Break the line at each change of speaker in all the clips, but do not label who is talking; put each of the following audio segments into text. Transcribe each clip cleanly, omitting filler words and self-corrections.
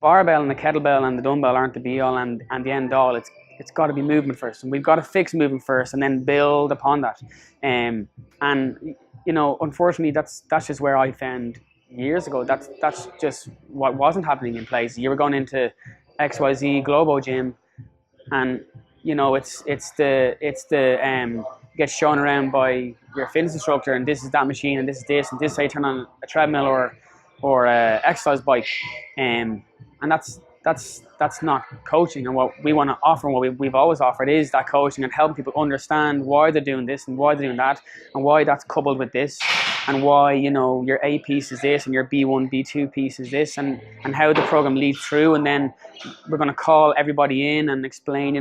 barbell and the kettlebell and the dumbbell aren't the be all and the end all. It's got to be movement first, and we've got to fix movement first, and then build upon that. And unfortunately, that's just where I found years ago. That's just what wasn't happening in place. You were going into XYZ Globo Gym, and it's the gets shown around by your fitness instructor, and this is that machine, and this is this, and this is how you turn on a treadmill or a exercise bike, and that's not coaching. And what we want to offer, and what we've always offered, is that coaching and helping people understand why they're doing this and why they're doing that, and why that's coupled with this, and why your A piece is this and your B1, B2 piece is this, and how the program leads through. And then we're going to call everybody in and explain,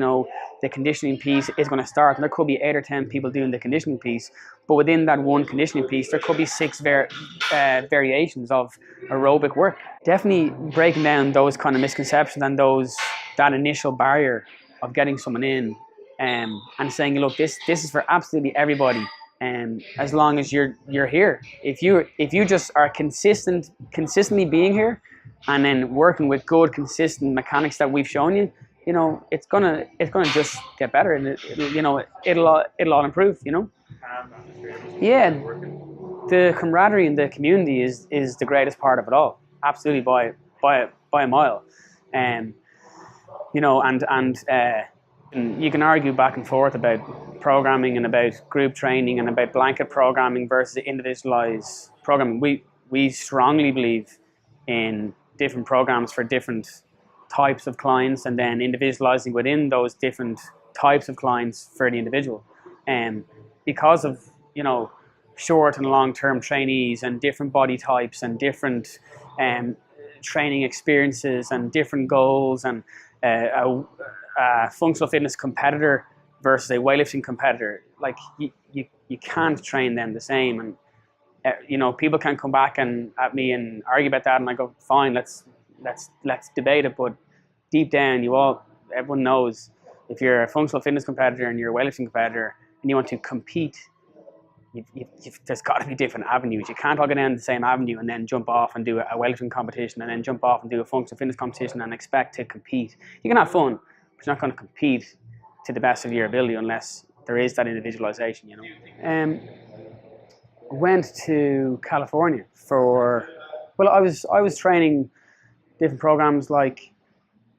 the conditioning piece is going to start, and there could be 8 or 10 people doing the conditioning piece, but within that one conditioning piece there could be 6 variations of aerobic work. Definitely breaking down those kind of misconceptions and that initial barrier of getting someone in, and saying, look, this is for absolutely everybody, as long as you're here. If you just are consistently being here, and then working with good consistent mechanics that we've shown you, it's gonna just get better, and it'll all improve. Yeah, the camaraderie in the community is the greatest part of it all. Absolutely, by a mile. And you can argue back and forth about programming and about group training and about blanket programming versus individualized programming. We strongly believe in different programs for different types of clients, and then individualizing within those different types of clients for the individual. Because of short and long-term trainees and different body types and different training experiences and different goals, and a functional fitness competitor versus a weightlifting competitor, like you can't train them the same. And people can come back at me and argue about that, and I go, fine, let's debate it. But deep down, everyone knows, if you're a functional fitness competitor and you're a weightlifting competitor and you want to compete, there's got to be different avenues. You can't all go down the same avenue and then jump off and do a weightlifting competition, and then jump off and do a functional fitness competition and expect to compete. You can have fun, but you're not going to compete to the best of your ability unless there is that individualization. Went to California I was training different programs, like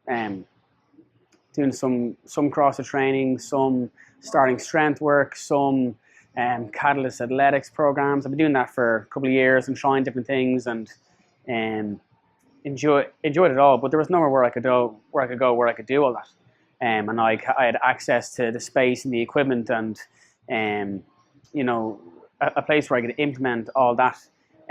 doing some CrossFit training, some starting strength work, some Catalyst athletics programs. I've been doing that for a couple of years and trying different things, and enjoyed it all. But there was nowhere where I could go where I could do all that. And I had access to the space and the equipment, and a place where I could implement all that,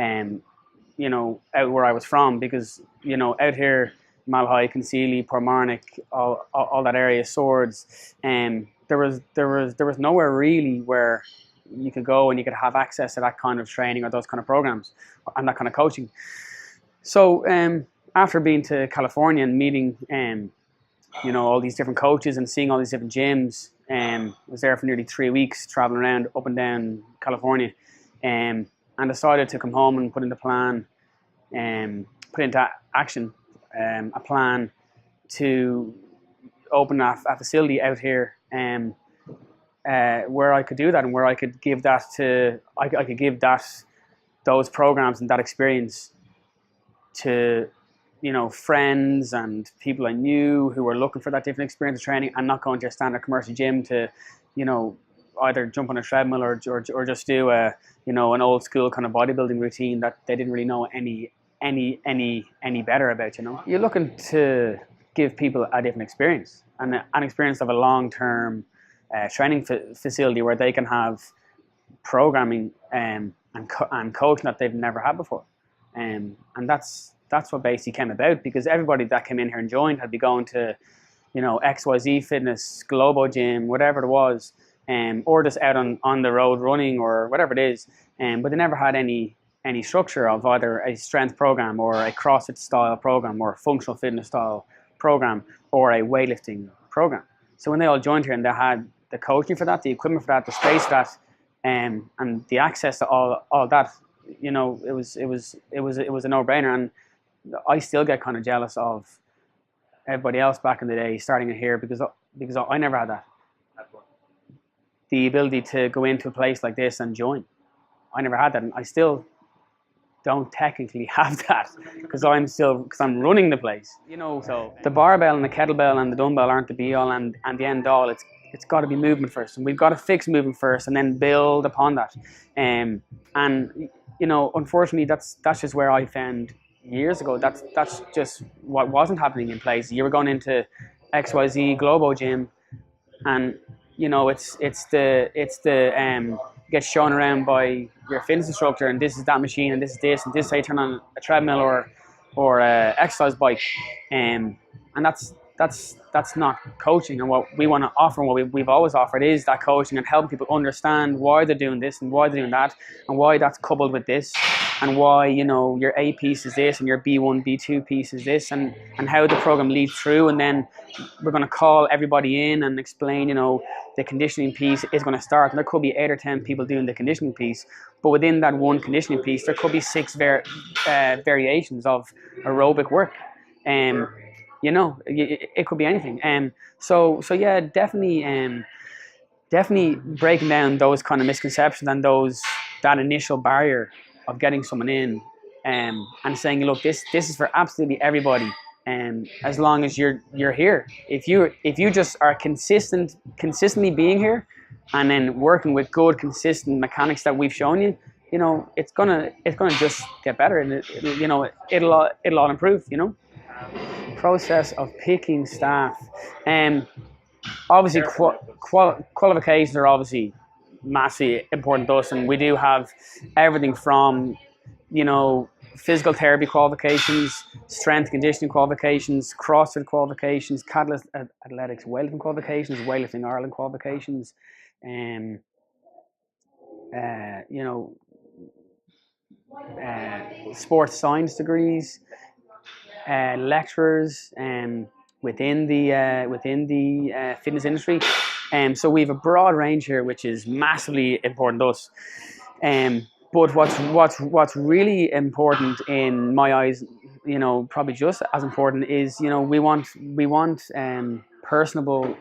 out where I was from. Because out here, Malahide, Concealy, Portmarnock, all that area, Swords, there was nowhere really where you could go and you could have access to that kind of training or those kind of programs and that kind of coaching. So after being to California and meeting all these different coaches and seeing all these different gyms, I was there for nearly 3 weeks, traveling around up and down California, and decided to come home and put into action a plan to open a facility out here, where I could do that, and where I could give those programs and that experience to friends and people I knew who were looking for that different experience of training, and not going to a standard commercial gym to either jump on a treadmill or just do an old school kind of bodybuilding routine that they didn't really know any better about. You're looking to give people a different experience, and an experience of a long-term training facility where they can have programming and coaching that they've never had before, and that's what basically came about, because everybody that came in here and joined had been going to XYZ Fitness, Globo Gym, whatever it was, or just out on the road running or whatever it is, but they never had any structure of either a strength program or a CrossFit style program or a functional fitness style program or a weightlifting program. So when they all joined here and they had the coaching for that, the equipment for that, the space for that, and the access to all that, it was a no-brainer. And I still get kind of jealous of everybody else back in the day starting it here because I never had that, the ability to go into a place like this and join. I never had that, and I still don't technically have that because I'm running the place. So the barbell and the kettlebell and the dumbbell aren't the be all and the end all. It's got to be movement first, and we've got to fix movement first, and then build upon that. And unfortunately, that's just where I found years ago. That's just what wasn't happening in place. You were going into XYZ Globo Gym, and it's the get shown around by your fitness instructor, and this is that machine, and this is how you turn on a treadmill or a exercise bike, and that's not coaching. And what we want to offer, and what we've always offered, is that coaching and helping people understand why they're doing this and why they're doing that, and why that's coupled with this, and why your A piece is this and your B1 B2 piece is this, and how the program leads through. And then we're going to call everybody in and explain the conditioning piece is going to start, and there could be 8 or 10 people doing the conditioning piece, but within that one conditioning piece there could be 6 variations of aerobic work. It could be anything. So yeah, definitely breaking down those kind of misconceptions and that initial barrier of getting someone in, and saying, look, this is for absolutely everybody. As long as you're here, if you just are consistently being here, and then working with good consistent mechanics that we've shown you, it's gonna just get better, and it'll all improve. Process of picking staff. Obviously, qualifications are obviously massively important to us, and we do have everything from physical therapy qualifications, strength conditioning qualifications, CrossFit qualifications, Catalyst Athletics weightlifting qualifications, Weightlifting Ireland qualifications, and sports science degrees, lecturers, within the fitness industry. So we have a broad range here, which is massively important to us. But what's really important in my eyes, probably just as important, is we want personable,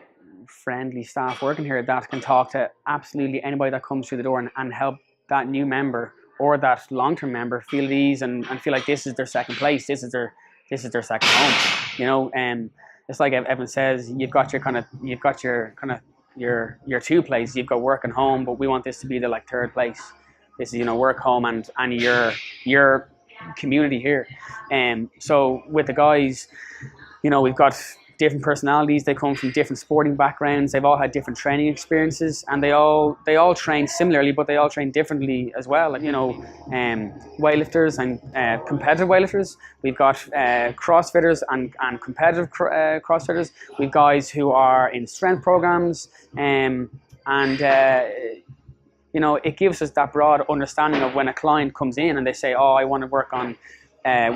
friendly staff working here that can talk to absolutely anybody that comes through the door, and help that new member or that long-term member feel at ease and feel like this is their second place, this is their second home. It's like Evan says, you've got your two places. You've got work and home, but we want this to be the third place. This is work, home, and your community here. So with the guys, we've got different personalities. They come from different sporting backgrounds. They've all had different training experiences, and they all train similarly, but they all train differently as well. Weightlifters and competitive weightlifters. We've got CrossFitters and competitive CrossFitters. We've guys who are in strength programs, and it gives us that broad understanding of when a client comes in and they say, oh, I want to work on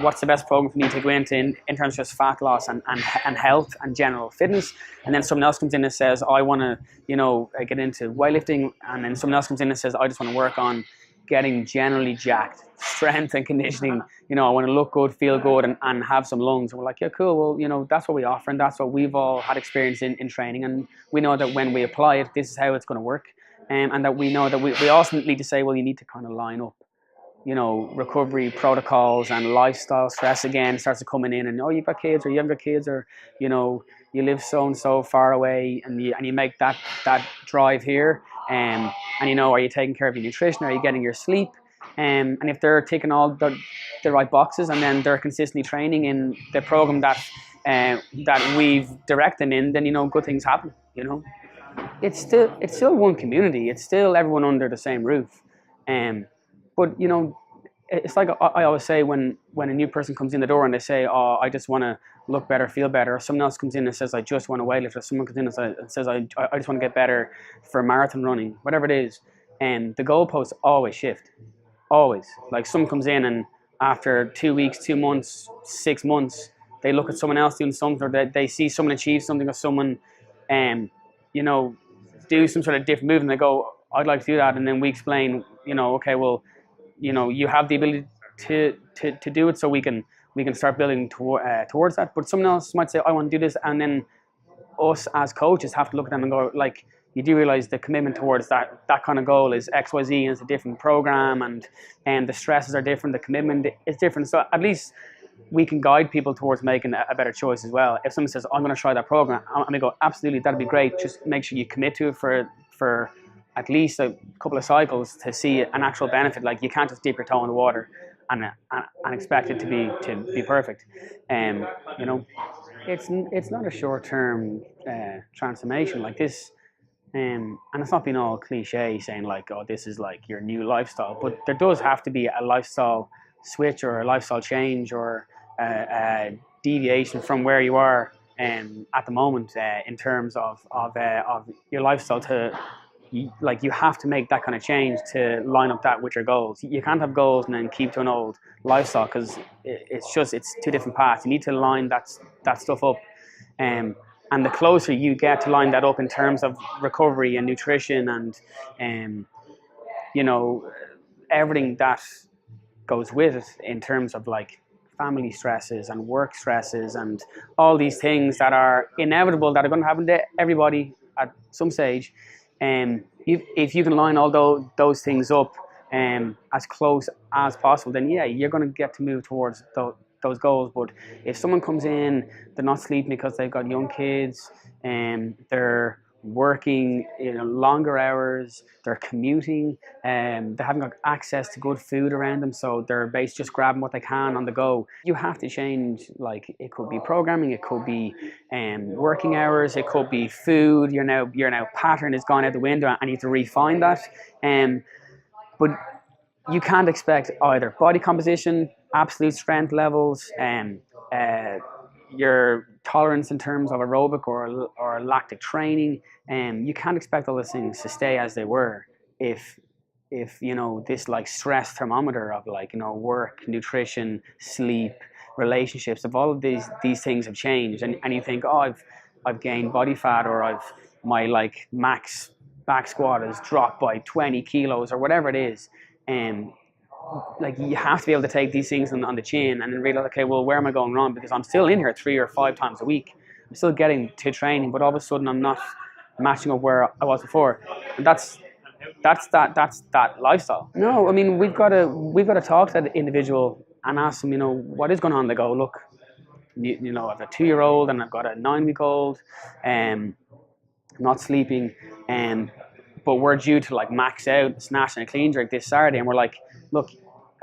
what's the best program for me to go into in terms of just fat loss and health and general fitness. And then someone else comes in and says, I want to get into weightlifting. And then someone else comes in and says, I just want to work on getting generally jacked, strength and conditioning. I want to look good, feel good, and have some lungs. And we're like, yeah, cool. Well, that's what we offer, and that's what we've all had experience in training. And we know that when we apply it, this is how it's going to work. And that we know that we also need to say, well, you need to kind of line up, recovery protocols and lifestyle stress again starts to coming in, and you've got kids or you haven't got kids, or you live so and so far away, and you make that drive here, and are you taking care of your nutrition? Are you getting your sleep? And if they're ticking all the right boxes, and then they're consistently training in the program that we've directed them in, then good things happen. It's still one community. It's still everyone under the same roof. But it's like I always say, when a new person comes in the door and they say, oh, I just want to look better, feel better, or someone else comes in and says, I just want to weightlift, or someone comes in and says, I just want to get better for marathon running, whatever it is, and the goalposts always shift. Always. Like, someone comes in and after 2 weeks, 2 months, 6 months, they look at someone else doing something, or they see someone achieve something, or someone do some sort of different move, and they go, I'd like to do that. And then we explain, okay, well, you have the ability to do it, so we can we can start building towards that. But someone else might say, I want to do this, and then us as coaches have to look at them and go, like, you do realize the commitment towards that kind of goal is XYZ, and it's a different program, and the stresses are different, the commitment is different. So at least we can guide people towards making a better choice as well. If someone says, I'm going to try that program, I'm going to go, absolutely, that'd be great. Just make sure you commit to it for at least a couple of cycles to see an actual benefit. Like, you can't just dip your toe in the water and expect it to be perfect. You know, it's not a short-term transformation like this. And it's not being all cliche saying like, oh, this is like your new lifestyle, but there does have to be a lifestyle switch or a lifestyle change or a deviation from where you are at the moment in terms of your lifestyle to, like, you have to make that kind of change to line up that with your goals. You can't have goals and then keep to an old lifestyle, because it's two different paths. You need to line that stuff up. And the closer you get to line that up in terms of recovery and nutrition and you know, everything that goes with it in terms of like family stresses and work stresses and all these things that are inevitable, that are going to happen to everybody at some stage. And if you can line all those things up as close as possible, then yeah, you're going to get to move towards those goals. But if someone comes in, they're not sleeping because they've got young kids, and they're working longer hours, they're commuting, and they haven't got access to good food around them, so they're basically just grabbing what they can on the go. You have to change, like, it could be programming, it could be working hours, it could be food. Your now pattern has gone out the window and you have to refine that. But you can't expect either body composition, absolute strength levels, your tolerance in terms of aerobic or lactic training, and you can't expect all those things to stay as they were if this like stress thermometer of like work, nutrition, sleep, relationships, if all of these things have changed, and you think, oh, I've gained body fat, or my like max back squat has dropped by 20 kilos or whatever it is, and like, you have to be able to take these things on the chin and then realize, okay, well, where am I going wrong? Because I'm still in here 3 or 5 times a week. I'm still getting to training, but all of a sudden I'm not matching up where I was before. And that's that lifestyle. No, I mean, we've got to talk to that individual and ask them, what is going on. They go, look, I have a 2-year-old and I've got a 9-week-old, not sleeping, but we're due to like max out snatch and a clean jerk this Saturday, and we're like, look,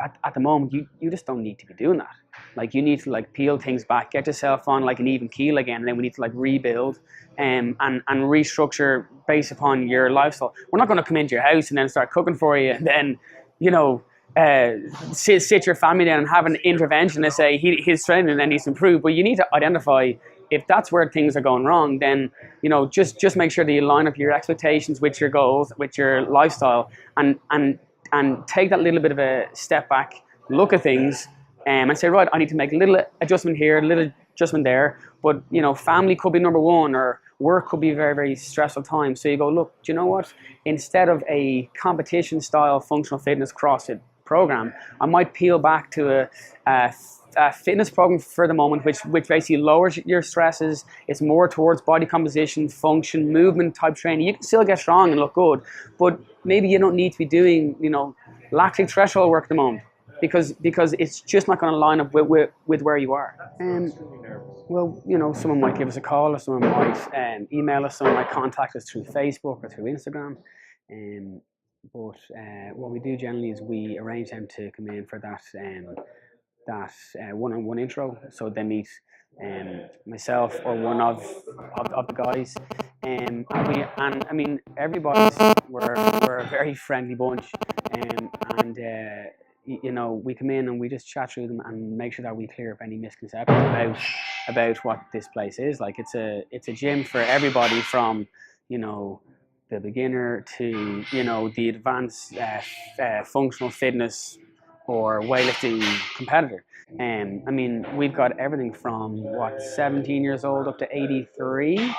at the moment you just don't need to be doing that. Like, you need to like peel things back, get yourself on like an even keel again, and then we need to like rebuild and restructure based upon your lifestyle. We're not going to come into your house and then start cooking for you, and then sit your family down and have an intervention and say his training and needs to improve. But you need to identify if that's where things are going wrong. Then just make sure that you line up your expectations with your goals, with your lifestyle, and take that little bit of a step back, look at things, and say, right, I need to make a little adjustment here, a little adjustment there. But family could be number one, or work could be a very, very stressful time. So you go, look, do you know what? Instead of a competition style functional fitness CrossFit program, I might peel back to a fitness program for the moment, which basically lowers your stresses. It's more towards body composition, function, movement type training. You can still get strong and look good, but maybe you don't need to be doing lactic threshold work at the moment, because it's just not going to line up with where you are. Well, someone might give us a call, or someone might email us, someone might contact us through Facebook or through Instagram. But what we do generally is we arrange them to come in for that one-on-one intro. So they meet myself or one of the guys, and I mean, we're a very friendly bunch, and we come in and we just chat through them and make sure that we clear up any misconceptions about what this place is. Like, it's a gym for everybody, from the beginner to the advanced functional fitness or weightlifting competitor. I mean, we've got everything from 17 years old up to 83.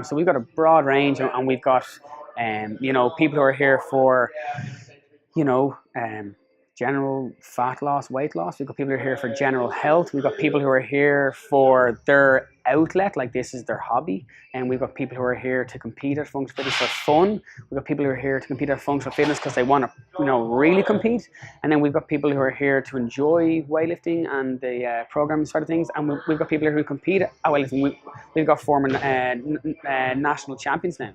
So we've got a broad range, and we've got people who are here for general fat loss, weight loss. We've got people who are here for general health. We've got people who are here for their outlet, like this is their hobby. And we've got people who are here to compete at functional fitness for fun. We've got people who are here to compete at functional fitness because they want to, really compete. And then we've got people who are here to enjoy weightlifting and the programming side of things. And we've got people here who compete at weightlifting. We've got former national champions now.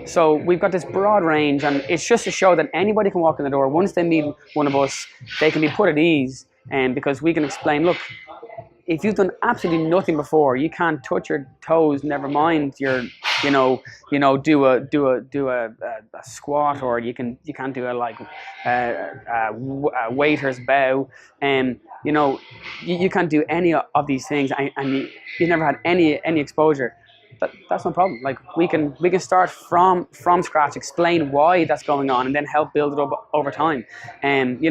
So we've got this broad range, and it's just to show that anybody can walk in the door. Once they meet one of us, they can be put at ease, because we can explain, look, if you've done absolutely nothing before, you can't touch your toes. Never mind your, do a squat, or you can't do a waiter's bow, and you can't do any of these things, and you never had any exposure. That's no problem. Like we can start from scratch, explain why that's going on, and then help build it up over time. And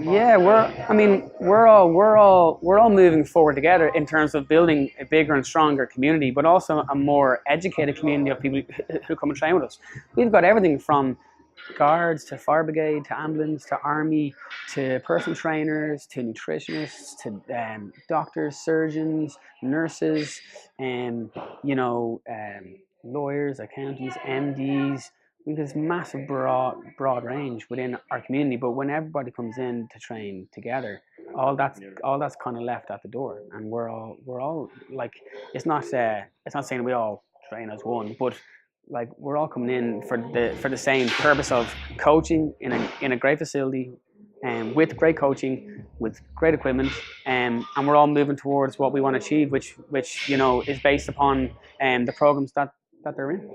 yeah, we're all moving forward together in terms of building a bigger and stronger community, but also a more educated community of people who come and train with us. We've got everything from guards to fire brigade to ambulance to army to personal trainers to nutritionists to doctors, surgeons, nurses, and lawyers, accountants, MDs. We have this massive broad range within our community, but when everybody comes in to train together, all that's kind of left at the door, and we're all like, it's not saying we all train as one, but like we're all coming in for the same purpose of coaching in a great facility, and with great coaching, with great equipment, and we're all moving towards what we want to achieve, which is based upon the programs that they're in.